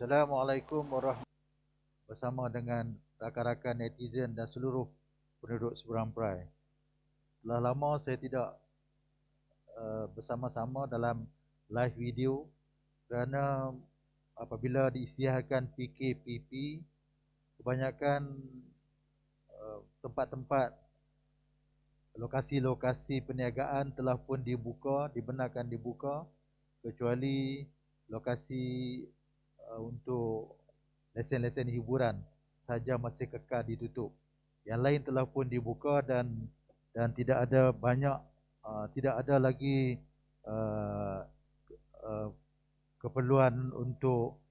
Assalamualaikum warahmatullahi wabarakatuh. Bersama dengan rakan-rakan netizen dan seluruh penduduk Seberang Perai. Telah lama saya tidak bersama-sama dalam live video kerana apabila diisytiharkan PKPP, kebanyakan tempat-tempat lokasi-lokasi perniagaan telah pun dibenarkan dibuka, kecuali lokasi untuk lesen-lesen hiburan saja masih kekal ditutup. Yang lain telah pun dibuka dan tidak ada tidak ada lagi keperluan untuk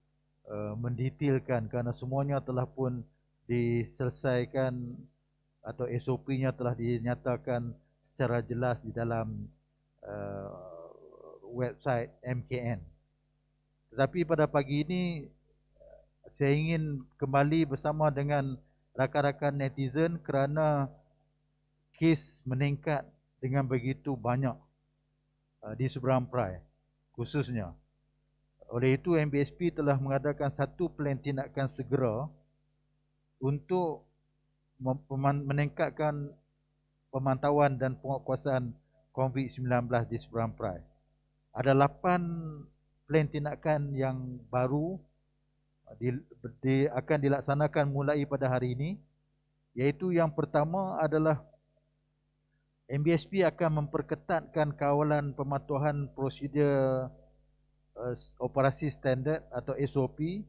mendetailkan kerana semuanya telah pun diselesaikan atau SOP-nya telah dinyatakan secara jelas di dalam website MKN. Tetapi pada pagi ini saya ingin kembali bersama dengan rakan-rakan netizen kerana kes meningkat dengan begitu banyak di Seberang Perai khususnya. Oleh itu MBSP telah mengadakan satu plan tindakan segera untuk meningkatkan pemantauan dan penguatkuasaan COVID-19 di Seberang Perai. Ada 8 plan tindakan yang baru akan dilaksanakan mulai pada hari ini, iaitu yang pertama adalah MBSP akan memperketatkan kawalan pematuhan prosedur operasi standard atau SOP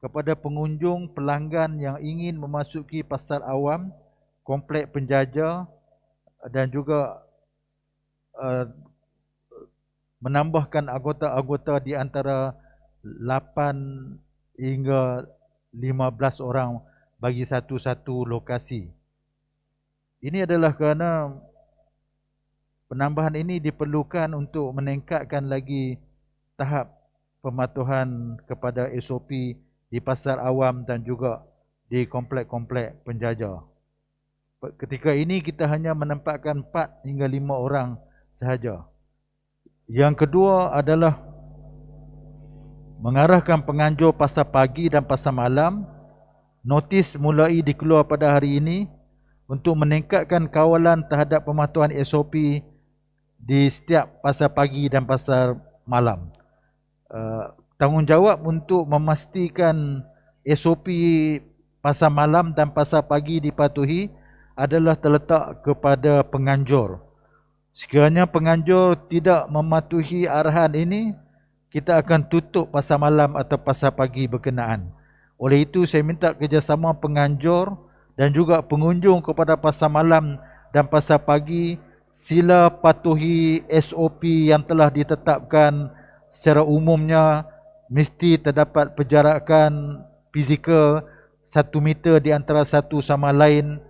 kepada pengunjung pelanggan yang ingin memasuki pasar awam, komplek penjaja dan juga menambahkan anggota-anggota di antara 8 hingga 15 orang bagi satu-satu lokasi. Ini adalah kerana penambahan ini diperlukan untuk meningkatkan lagi tahap pematuhan kepada SOP di pasar awam dan juga di komplek-komplek penjaja. Ketika ini kita hanya menempatkan 4 hingga 5 orang sahaja. Yang kedua adalah mengarahkan penganjur pasar pagi dan pasar malam. Notis mulai dikeluar pada hari ini untuk meningkatkan kawalan terhadap pematuhan SOP di setiap pasar pagi dan pasar malam. Tanggungjawab untuk memastikan SOP pasar malam dan pasar pagi dipatuhi adalah terletak kepada penganjur. Sekiranya penganjur tidak mematuhi arahan ini, kita akan tutup pasar malam atau pasar pagi berkenaan. Oleh itu saya minta kerjasama penganjur dan juga pengunjung kepada pasar malam dan pasar pagi, sila patuhi SOP yang telah ditetapkan. Secara umumnya mesti terdapat penjarakan fizikal 1 meter di antara satu sama lain.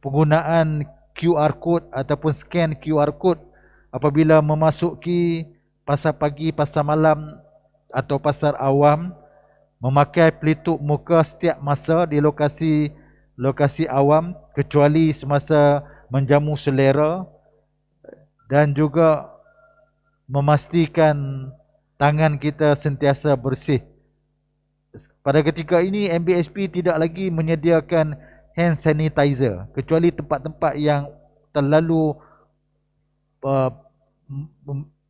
Penggunaan QR code ataupun scan QR code apabila memasuki pasar pagi, pasar malam atau pasar awam, memakai pelitup muka setiap masa di lokasi awam kecuali semasa menjamu selera, dan juga memastikan tangan kita sentiasa bersih. Pada ketika ini MBSP tidak lagi menyediakan hand sanitizer kecuali tempat-tempat yang terlalu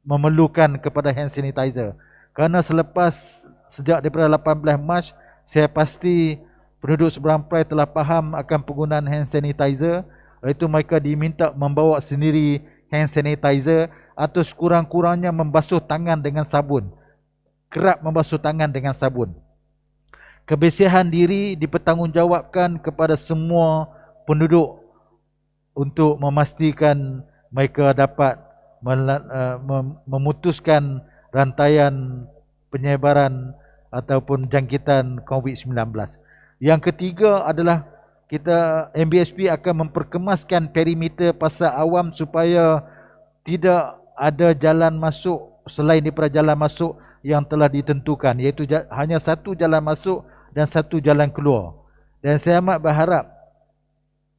memerlukan kepada hand sanitizer. Kerana sejak daripada 18 Mac, saya pasti penduduk Seberang Perai telah faham akan penggunaan hand sanitizer. Oleh itu mereka diminta membawa sendiri hand sanitizer atau sekurang-kurangnya membasuh tangan dengan sabun. Kerap membasuh tangan dengan sabun. Kebersihan diri dipertanggungjawabkan kepada semua penduduk untuk memastikan mereka dapat memutuskan rantaian penyebaran ataupun jangkitan COVID-19. Yang ketiga adalah MBSP akan memperkemaskan perimeter pasar awam supaya tidak ada jalan masuk selain daripada jalan masuk yang telah ditentukan, iaitu hanya satu jalan masuk dan satu jalan keluar. Dan saya amat berharap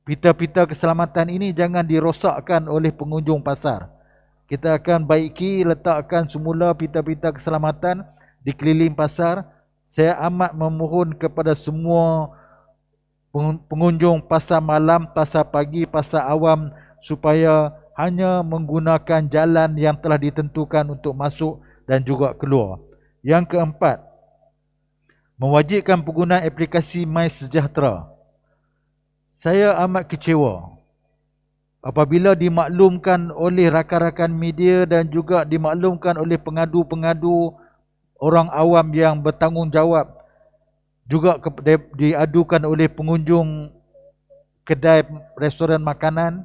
pita-pita keselamatan ini jangan dirosakkan oleh pengunjung pasar. Kita akan baiki letakkan semula pita-pita keselamatan di keliling pasar saya amat memohon kepada semua pengunjung pasar malam, pasar pagi, pasar awam supaya hanya menggunakan jalan yang telah ditentukan untuk masuk dan juga keluar. Yang keempat, mewajibkan penggunaan aplikasi MySejahtera. Saya amat kecewa apabila dimaklumkan oleh rakan-rakan media dan juga dimaklumkan oleh pengadu-pengadu orang awam yang bertanggungjawab, juga diadukan oleh pengunjung kedai restoran makanan,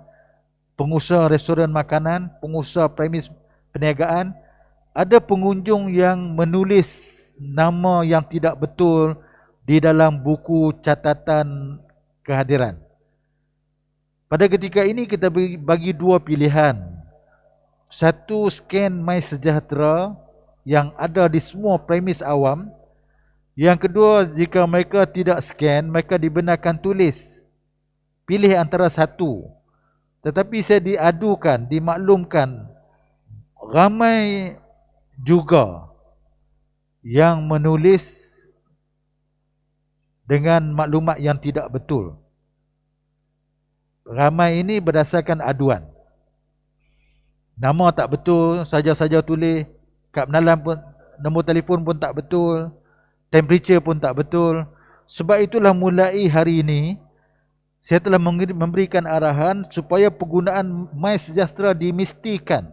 pengusaha restoran makanan, pengusaha premis perniagaan, ada pengunjung yang menulis nama yang tidak betul di dalam buku catatan kehadiran. Pada ketika ini kita bagi dua pilihan. Satu, scan MySejahtera yang ada di semua premis awam. Yang kedua, jika mereka tidak scan, mereka dibenarkan tulis. Pilih antara satu. Tetapi saya diadukan, dimaklumkan, ramai juga yang menulis dengan maklumat yang tidak betul. Ramai ini berdasarkan aduan. Nama tak betul, saja-saja tulis. Kad penalan pun, nombor telefon pun tak betul. Temperature pun tak betul. Sebab itulah mulai hari ini, saya telah memberikan arahan supaya penggunaan MySejahtera dimestikan.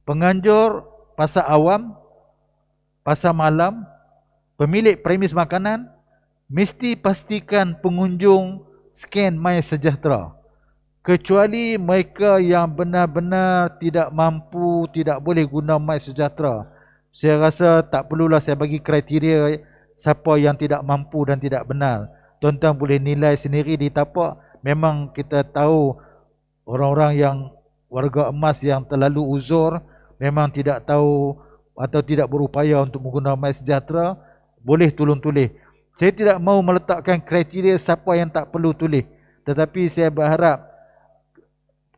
Penganjur pasar awam, pasar malam, pemilik premis makanan, mesti pastikan pengunjung scan MySejahtera. Kecuali mereka yang benar-benar tidak mampu, tidak boleh guna MySejahtera. Saya rasa tak perlulah saya bagi kriteria siapa yang tidak mampu dan tidak benar. Tuan-tuan boleh nilai sendiri di tapak. Memang kita tahu orang-orang yang warga emas yang terlalu uzur, memang tidak tahu atau tidak berupaya untuk menggunakan MySejahtera, boleh tolong tulis. Saya tidak mahu meletakkan kriteria siapa yang tak perlu tulis. Tetapi saya berharap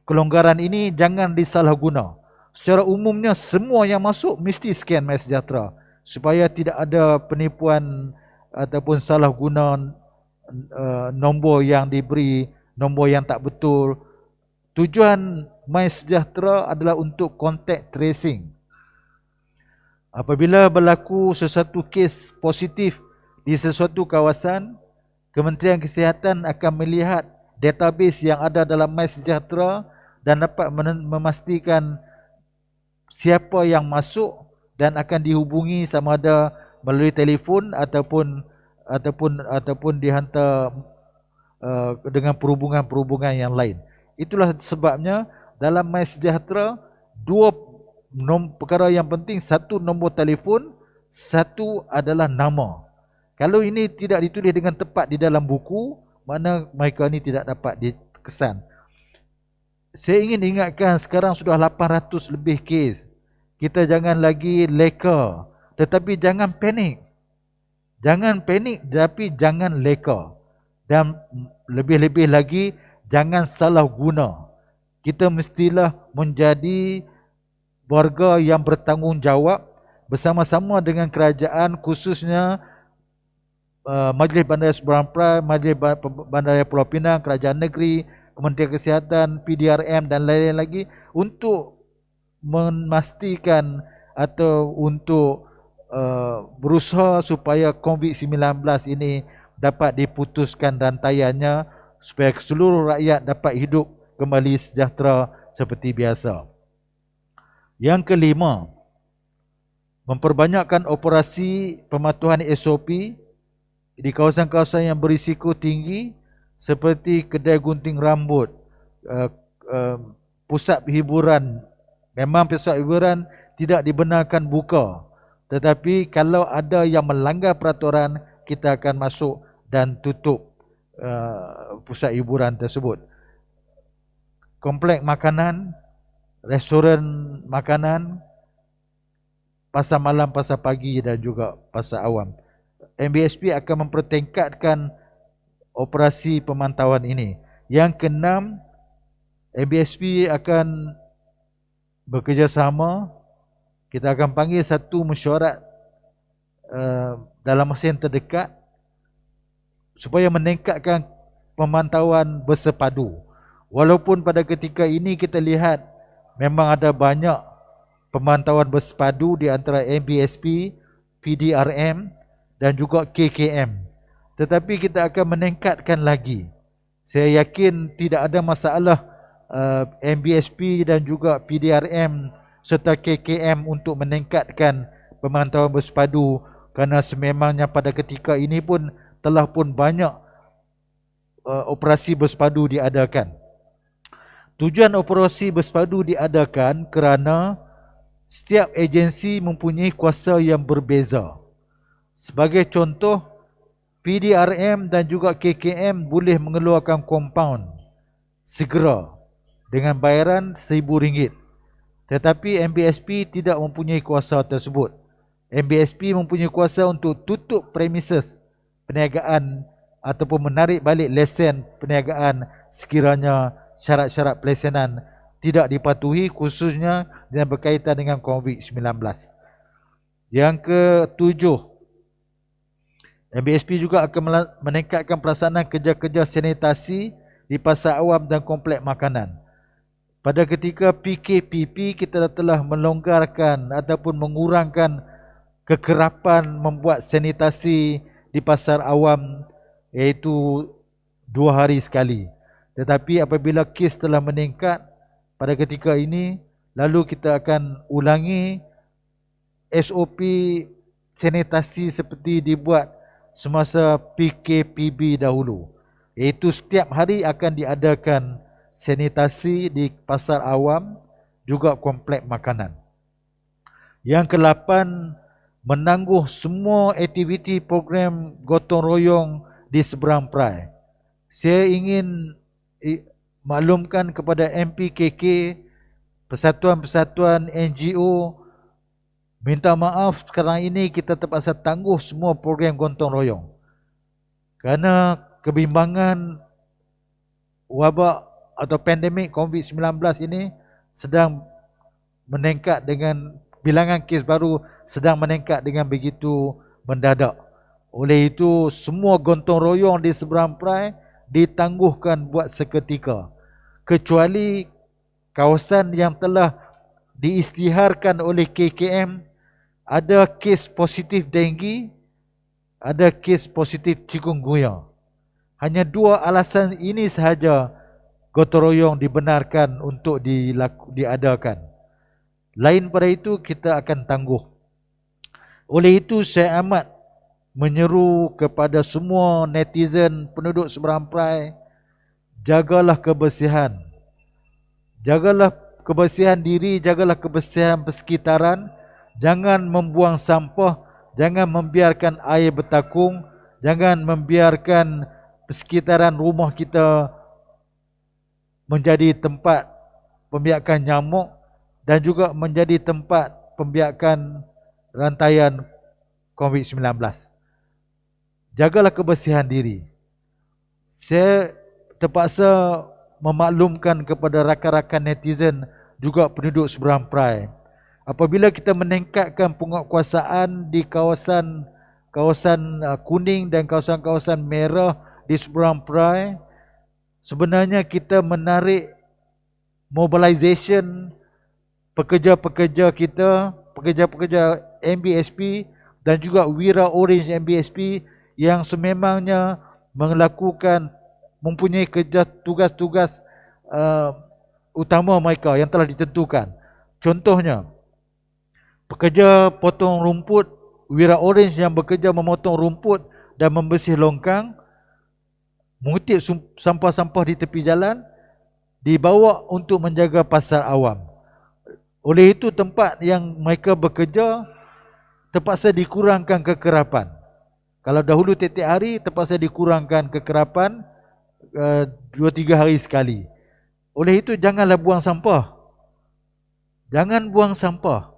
kelonggaran ini jangan disalahguna. Secara umumnya semua yang masuk mesti scan MySejahtera supaya tidak ada penipuan ataupun salah guna nombor yang diberi, nombor yang tak betul. Tujuan MySejahtera adalah untuk contact tracing. Apabila berlaku sesuatu kes positif di sesuatu kawasan, Kementerian Kesihatan akan melihat database yang ada dalam MySejahtera dan dapat memastikan siapa yang masuk dan akan dihubungi sama ada melalui telefon ataupun dihantar dengan perhubungan-perhubungan yang lain. Itulah sebabnya dalam MySejahtera dua perkara yang penting, satu nombor telefon, satu adalah nama. Kalau ini tidak ditulis dengan tepat di dalam buku, mana mereka ini tidak dapat dikesan. Saya ingin ingatkan sekarang sudah 800 lebih kes. Kita jangan lagi leka, tetapi jangan panik. Jangan panik tapi jangan leka. Dan lebih-lebih lagi jangan salah guna. Kita mestilah menjadi warga yang bertanggungjawab bersama-sama dengan kerajaan, khususnya Majlis Bandaraya Seberang Perai, Majlis Bandaraya Pulau Pinang, Kerajaan Negeri, Kementerian Kesihatan, PDRM dan lain-lain lagi untuk memastikan atau untuk berusaha supaya COVID-19 ini dapat diputuskan rantaiannya supaya seluruh rakyat dapat hidup kembali sejahtera seperti biasa. Yang kelima, memperbanyakkan operasi pematuhan SOP di kawasan-kawasan yang berisiko tinggi seperti kedai gunting rambut, pusat hiburan. Memang pusat hiburan tidak dibenarkan buka, tetapi kalau ada yang melanggar peraturan, kita akan masuk dan tutup pusat hiburan tersebut. Komplek makanan, restoran makanan, pasar malam, pasar pagi dan juga pasar awam. MBSP akan mempertingkatkan operasi pemantauan ini. Yang keenam, MBSP akan bekerjasama. Kita akan panggil satu mesyuarat dalam masa yang terdekat supaya meningkatkan pemantauan bersepadu. Walaupun pada ketika ini kita lihat memang ada banyak pemantauan bersepadu di antara MBSP, PDRM dan juga KKM. Tetapi kita akan meningkatkan lagi. Saya yakin tidak ada masalah MBSP dan juga PDRM serta KKM untuk meningkatkan pemantauan bersepadu, kerana sememangnya pada ketika ini pun telah pun banyak operasi bersepadu diadakan. Tujuan operasi bersepadu diadakan kerana setiap agensi mempunyai kuasa yang berbeza. Sebagai contoh, PDRM dan juga KKM boleh mengeluarkan kompaun segera dengan bayaran RM1,000. Tetapi MBSP tidak mempunyai kuasa tersebut. MBSP mempunyai kuasa untuk tutup premises perniagaan ataupun menarik balik lesen perniagaan sekiranya syarat-syarat pelesenan tidak dipatuhi, khususnya yang berkaitan dengan COVID-19. Yang ketujuh, MBSP juga akan meningkatkan pelaksanaan kerja-kerja sanitasi di pasar awam dan komplek makanan. Pada ketika PKPP, kita telah melonggarkan ataupun mengurangkan kekerapan membuat sanitasi di pasar awam, iaitu 2 hari sekali. Tetapi apabila kes telah meningkat pada ketika ini, lalu kita akan ulangi SOP sanitasi seperti dibuat semasa PKPB dahulu, iaitu setiap hari akan diadakan sanitasi di pasar awam juga komplek makanan. Yang ke-8, menangguh semua aktiviti program gotong royong di seberang perai. Saya ingin maklumkan kepada MPKK, persatuan-persatuan NGO, minta maaf sekarang ini kita terpaksa tangguh semua program gotong royong kerana kebimbangan wabak atau pandemik COVID-19 ini sedang meningkat, dengan bilangan kes baru sedang meningkat dengan begitu mendadak. Oleh itu, semua gotong royong di seberang perai ditangguhkan buat seketika, kecuali kawasan yang telah diisytiharkan oleh KKM ada kes positif denggi, ada kes positif chikungunya. Hanya 2 alasan ini sahaja gotong royong dibenarkan untuk diadakan. Lain pada itu, kita akan tangguh. Oleh itu, saya amat menyeru kepada semua netizen penduduk seberang perai, jagalah kebersihan. Jagalah kebersihan diri, jagalah kebersihan persekitaran. Jangan membuang sampah, jangan membiarkan air bertakung, jangan membiarkan persekitaran rumah kita menjadi tempat pembiakan nyamuk dan juga menjadi tempat pembiakan rantaian COVID-19. Jagalah kebersihan diri. Saya terpaksa memaklumkan kepada rakan-rakan netizen juga penduduk seberang perai, apabila kita meningkatkan penguatkuasaan di kawasan kuning dan kawasan-kawasan merah di seberang perai, sebenarnya kita menarik mobilisation pekerja-pekerja kita, pekerja-pekerja MBSP dan juga Wira Orange MBSP yang sememangnya mempunyai kerja tugas-tugas utama mereka yang telah ditentukan. Contohnya, pekerja potong rumput, Wira Orange yang bekerja memotong rumput dan membersih longkang, mengutip sampah-sampah di tepi jalan, dibawa untuk menjaga pasar awam. Oleh itu, tempat yang mereka bekerja terpaksa dikurangkan kekerapan. Kalau dahulu tiap-tiap hari, terpaksa dikurangkan kekerapan 2-3 hari sekali. Oleh itu, janganlah buang sampah. Jangan buang sampah.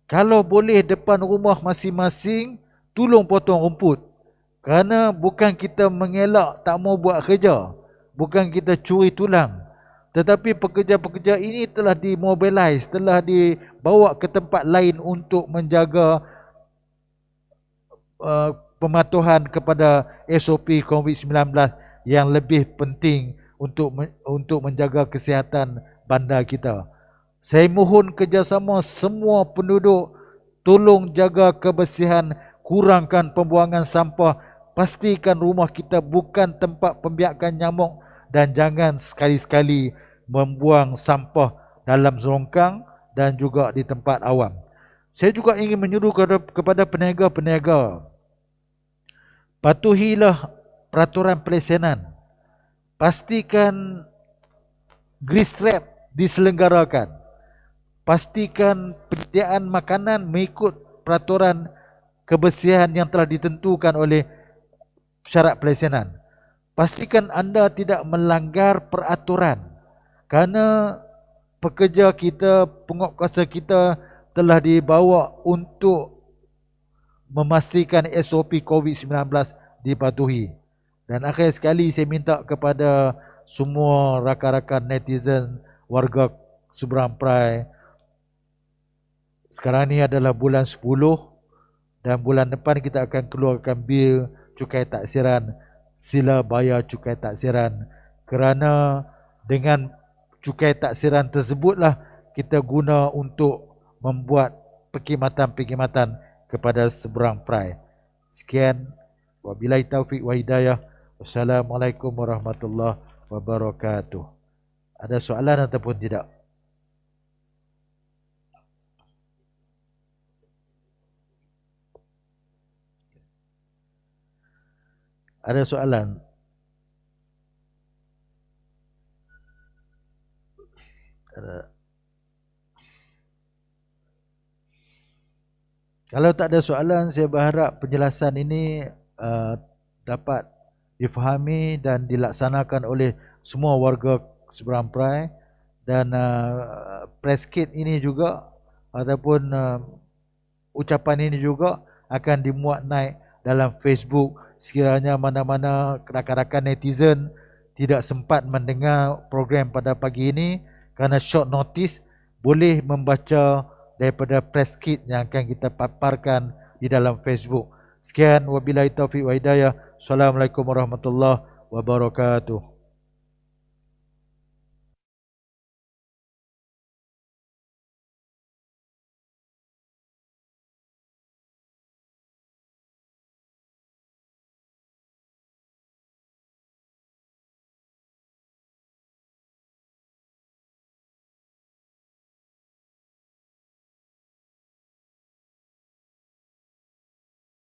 Kalau boleh depan rumah masing-masing, tolong potong rumput. Kerana bukan kita mengelak tak mau buat kerja, bukan kita curi tulang, tetapi pekerja-pekerja ini telah dimobilize, telah dibawa ke tempat lain untuk menjaga pematuhan kepada SOP COVID-19 yang lebih penting untuk menjaga kesihatan bandar kita. Saya mohon kerjasama semua penduduk, tolong jaga kebersihan, kurangkan pembuangan sampah, pastikan rumah kita bukan tempat pembiakan nyamuk dan jangan sekali-sekali membuang sampah dalam longkang dan juga di tempat awam. Saya juga ingin menyuruh kepada peniaga-peniaga, patuhilah peraturan pelesenan. Pastikan grease trap diselenggarakan. Pastikan penyediaan makanan mengikut peraturan kebersihan yang telah ditentukan oleh syarat pelesenan. Pastikan anda tidak melanggar peraturan kerana pekerja kita, penguatkuasa kita telah dibawa untuk memastikan SOP COVID-19 dipatuhi. Dan akhir sekali saya minta kepada semua rakan-rakan netizen, warga Seberang Perai, sekarang ni adalah bulan 10 dan bulan depan kita akan keluarkan bil cukai taksiran. Sila bayar cukai taksiran kerana dengan cukai taksiran tersebutlah kita guna untuk membuat perkhidmatan-perkhidmatan kepada Seberang Perai. Sekian, wabillahi taufiq wa hidayah. Wassalamualaikum warahmatullahi wabarakatuh. Ada soalan ataupun tidak? Ada soalan? Kalau tak ada soalan, saya berharap penjelasan ini dapat difahami dan dilaksanakan oleh semua warga Seberang Perai. Dan press kit ini juga ataupun ucapan ini juga akan dimuat naik dalam Facebook. Sekiranya mana-mana rakan-rakan netizen tidak sempat mendengar program pada pagi ini kerana short notice, boleh membaca daripada press kit yang akan kita paparkan di dalam Facebook. Sekian, wabillahi taufiq wa hidayah. Assalamualaikum warahmatullahi wabarakatuh.